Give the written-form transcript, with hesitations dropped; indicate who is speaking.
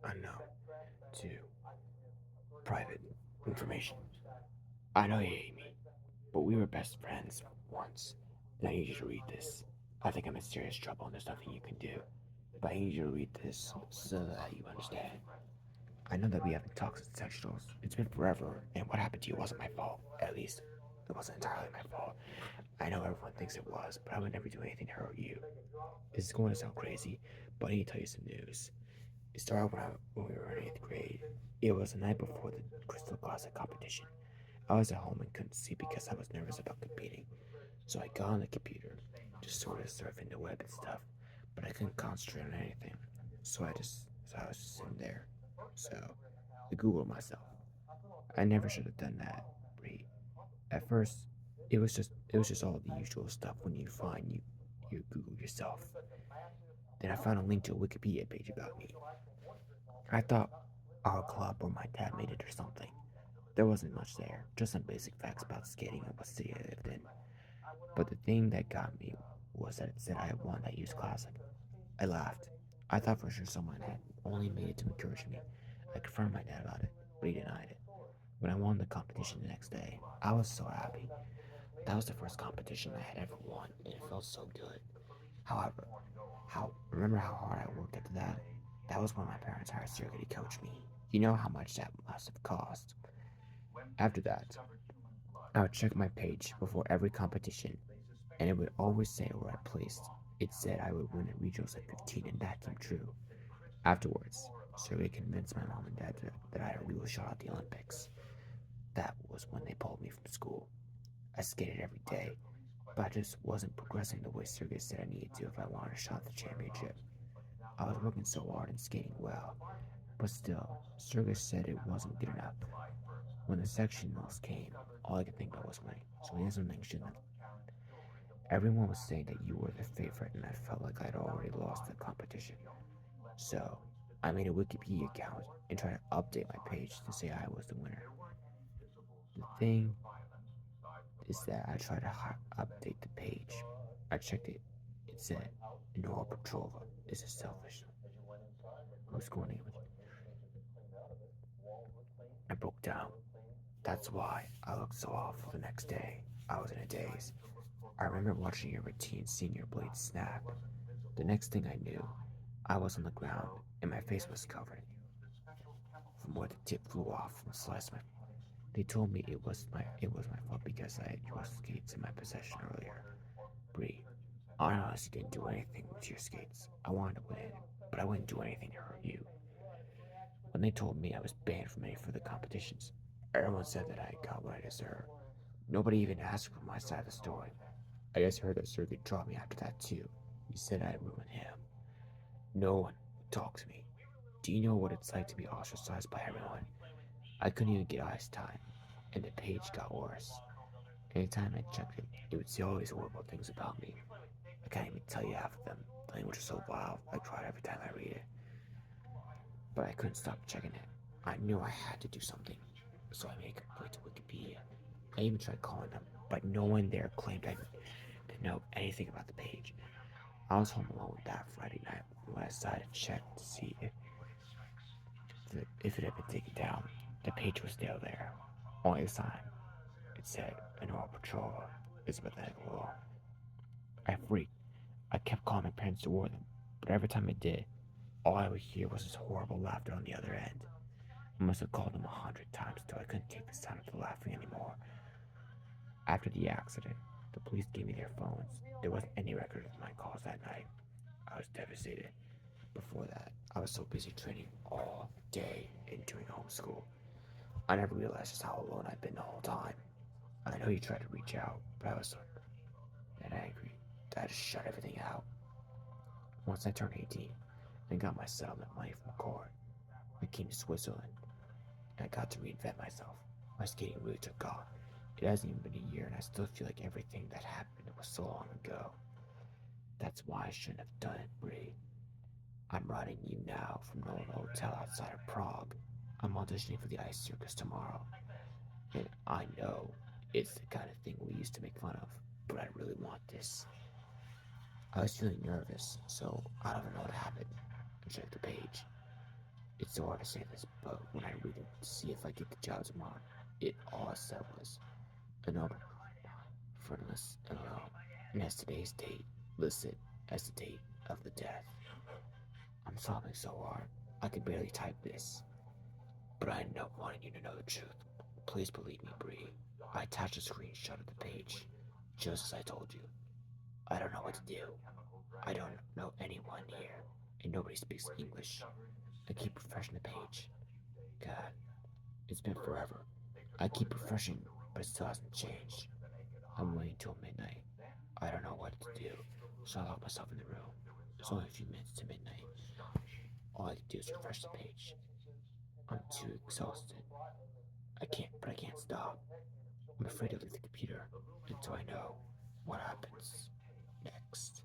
Speaker 1: unknown to private information. I know you hate me, but we were best friends once, and I need you to read this. I think I'm in serious trouble and there's nothing you can do, but I need you to read this so that you understand. I know that we haven't talked since sectionals. It's been forever, and what happened to you wasn't my fault. At least, it wasn't entirely my fault. I know everyone thinks it was, but I would never do anything to hurt you. This is going to sound crazy, but I need to tell you some news. It started when we were in 8th grade. It was the night before the Crystal Classic competition. I was at home and couldn't see because I was nervous about competing. So I got on the computer, just sort of surfing the web and stuff, but I couldn't concentrate on anything. So I was just sitting there. So I Googled myself. I never should have done that, Bree. At first, it was just all the usual stuff when you Google yourself. Then I found a link to a Wikipedia page about me. I thought our club or my dad made it or something. There wasn't much there, just some basic facts about skating and what city I lived in. But the thing that got me was that it said I had won that year's classic. I laughed. I thought for sure someone had only made it to encourage me. I confronted my dad about it, but he denied it. When I won the competition the next day, I was so happy. That was the first competition I had ever won, and it felt so good. However, how remember how hard I worked after that? That was when my parents hired Sergey to coach me. You know how much that must have cost. After that, I would check my page before every competition, and it would always say where I placed. It said I would win at regionals at 15, and that came true. Afterwards, Sergey convinced my mom and dad that I had a real shot at the Olympics. That was when they pulled me from school. I skated every day, but I just wasn't progressing the way Sergey said I needed to if I wanted a shot at the championship. I was working so hard and skating well, but still, Sergey said it wasn't good enough. When the sectionals came, all I could think about was winning, so he had something shouldn't. Everyone was saying that you were the favorite, and I felt like I'd already lost the competition. So, I made a Wikipedia account and tried to update my page to say I was the winner. The thing is that I tried to update the page. I checked it. It said, Annora Petrova is a selfish. Who's going name it? I broke down. That's why I looked so awful the next day. I was in a daze. I remember watching your routine, seeing your blade snap. The next thing I knew, I was on the ground and my face was covered from where the tip flew off and sliced my. They told me it was my fault because I had your skates in my possession earlier. Bree, I honestly didn't do anything with your skates. I wanted to win, but I wouldn't do anything to hurt you. When they told me I was banned from any further competitions, everyone said that I got what I deserved. Nobody even asked for my side of the story. I guess I heard that Sergey dropped me after that too. He said I ruined him. No one would talk to me. Do you know what it's like to be ostracized by everyone? I couldn't even get ice time, and the page got worse. Anytime I checked it, it would say all these horrible things about me. I can't even tell you half of them. The language is so vile, I cry every time I read it. But I couldn't stop checking it. I knew I had to do something, so I made a complaint to Wikipedia. I even tried calling them, but no one there claimed I to know anything about the page. I was home alone that Friday night when I decided to check to see if it had been taken down. The page was still there, only the sign. It said, Annora Petrova is a pathetic law. I freaked. I kept calling my parents to warn them, but every time I did, all I would hear was this horrible laughter on the other end. I must have called them 100 times till I couldn't take the sound of the laughing anymore. After the accident, the police gave me their phones. There wasn't any record of my calls that night. I was devastated. Before that, I was so busy training all day and doing homeschool. I never realized just how alone I'd been the whole time. I know you tried to reach out, but I was so that angry that I just shut everything out. Once I turned 18 and got my settlement money from court, I came to Switzerland and I got to reinvent myself. My skating really took off. It hasn't even been a year and I still feel like everything that happened was so long ago. That's why I shouldn't have done it, Bree. I'm writing you now from an old hotel outside of Prague. I'm auditioning for the ice circus tomorrow. And I know it's the kind of thing we used to make fun of, but I really want this. I was feeling nervous, so I don't even know what happened. I checked the page. It's so hard to say this, but when I read it to see if I get the job tomorrow, it all said was Annora, friendless and alone, and has today's date listed as the date of the death. I'm sobbing so hard I could barely type this, but I end up wanting you to know the truth. Please believe me, Bree. I attached a screenshot of the page, just as I told you. I don't know what to do. I don't know anyone here, and nobody speaks English. I keep refreshing the page. God, it's been forever. I keep refreshing, but it still hasn't changed. I'm waiting till midnight. I don't know what to do, so I lock myself in the room. It's only a few minutes to midnight. All I can do is refresh the page. I'm too exhausted. But I can't stop. I'm afraid to leave the computer until I know what happens next.